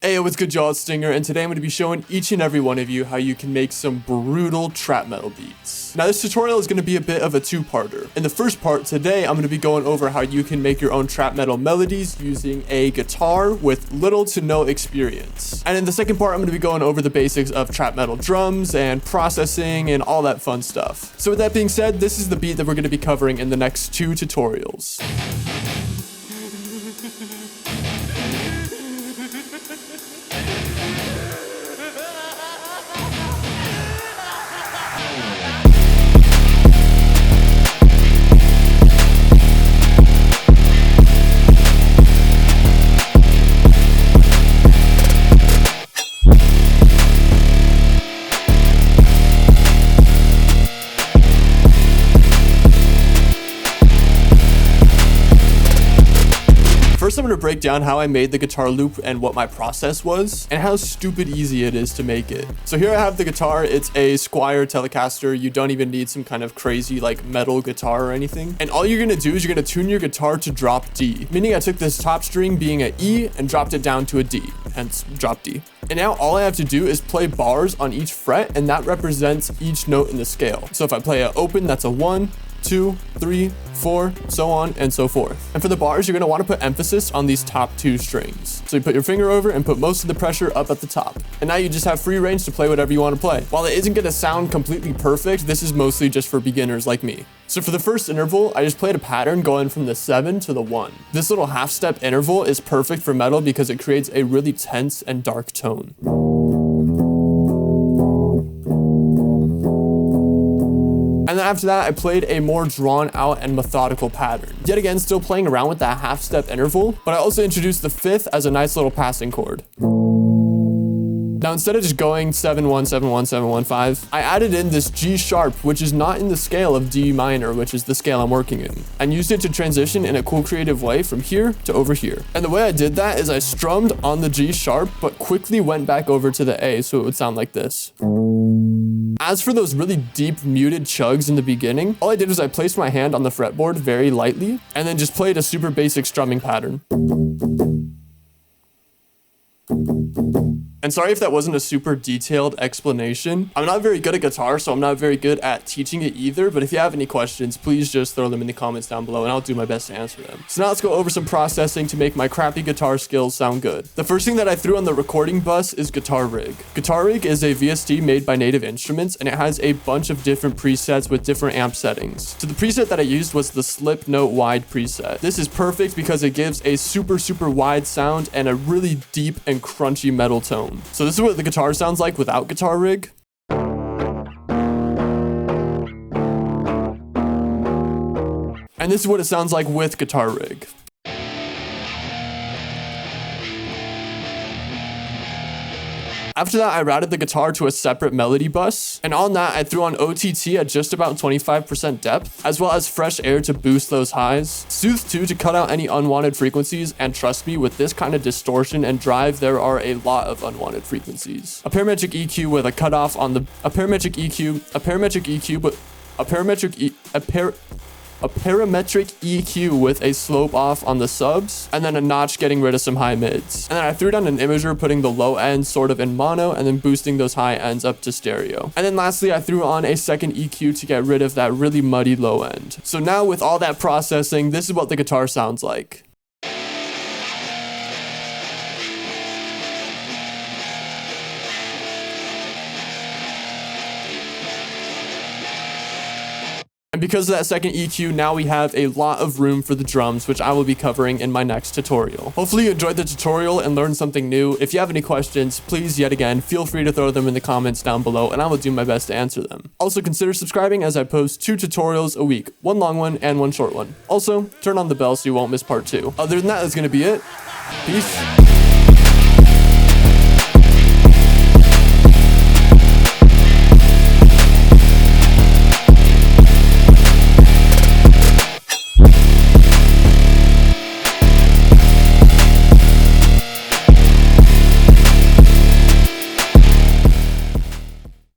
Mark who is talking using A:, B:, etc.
A: Hey, what's good, y'all? It's Stinger, and today I'm going to be showing each and every one of you how you can make some brutal trap metal beats. Now, this tutorial is going to be a bit of a two-parter. In the first part, today I'm going to be going over how you can make your own trap metal melodies using a guitar with little to no experience. And in the second part, I'm going to be going over the basics of trap metal drums and processing and all that fun stuff. So with that being said, this is the beat that we're going to be covering in the next two tutorials. First, I'm going to break down how I made the guitar loop and what my process was, and how stupid easy it is to make it. So here I have the guitar. It's a Squier Telecaster. You don't even need some kind of crazy like metal guitar or anything. And all you're going to do is you're going to tune your guitar to drop D, meaning I took this top string being an E and dropped it down to a D, hence drop D. And now all I have to do is play bars on each fret, and that represents each note in the scale. So if I play an open, that's a 1, 2, 3, 4, so on and so forth. And for the bars, you're going to want to put emphasis on these top two strings. So you put your finger over and put most of the pressure up at the top. And now you just have free range to play whatever you want to play. While it isn't going to sound completely perfect, this is mostly just for beginners like me. So for the first interval, I just played a pattern going from the 7 to the 1. This little half step interval is perfect for metal because it creates a really tense and dark tone. And then after that, I played a more drawn out and methodical pattern. Yet again, still playing around with that half step interval, but I also introduced the 5th as a nice little passing chord. Now, instead of just going 7-1, 7-1, 7-1, 5, I added in this G sharp, which is not in the scale of D minor, which is the scale I'm working in, and used it to transition in a cool creative way from here to over here. And the way I did that is I strummed on the G sharp, but quickly went back over to the A, so it would sound like this. As for those really deep muted chugs in the beginning, all I did was I placed my hand on the fretboard very lightly, and then just played a super basic strumming pattern. And sorry if that wasn't a super detailed explanation. I'm not very good at guitar, so I'm not very good at teaching it either, but if you have any questions, please just throw them in the comments down below and I'll do my best to answer them. So now let's go over some processing to make my crappy guitar skills sound good. The first thing that I threw on the recording bus is Guitar Rig. Guitar Rig is a VST made by Native Instruments, and it has a bunch of different presets with different amp settings. So the preset that I used was the Slip Note Wide preset. This is perfect because it gives a super wide sound and a really deep and crunchy metal tone. So this is what the guitar sounds like without Guitar Rig. And this is what it sounds like with Guitar Rig. After that, I routed the guitar to a separate melody bus, and on that, I threw on OTT at just about 25% depth, as well as fresh air to boost those highs, Soothe 2 to cut out any unwanted frequencies, and trust me, with this kind of distortion and drive, there are a lot of unwanted frequencies. A parametric EQ with a cutoff on the, a parametric EQ with a slope off on the subs, and then a notch getting rid of some high mids. And then I threw down an imager putting the low end sort of in mono and then boosting those high ends up to stereo. And then lastly, I threw on a second EQ to get rid of that really muddy low end. So now with all that processing, this is what the guitar sounds like. And because of that second EQ, now we have a lot of room for the drums, which I will be covering in my next tutorial. Hopefully you enjoyed the tutorial and learned something new. If you have any questions, please yet again, feel free to throw them in the comments down below and I will do my best to answer them. Also consider subscribing as I post 2 tutorials a week, one long one and one short one. Also, turn on the bell so you won't miss part 2. Other than that, that's going to be it. Peace.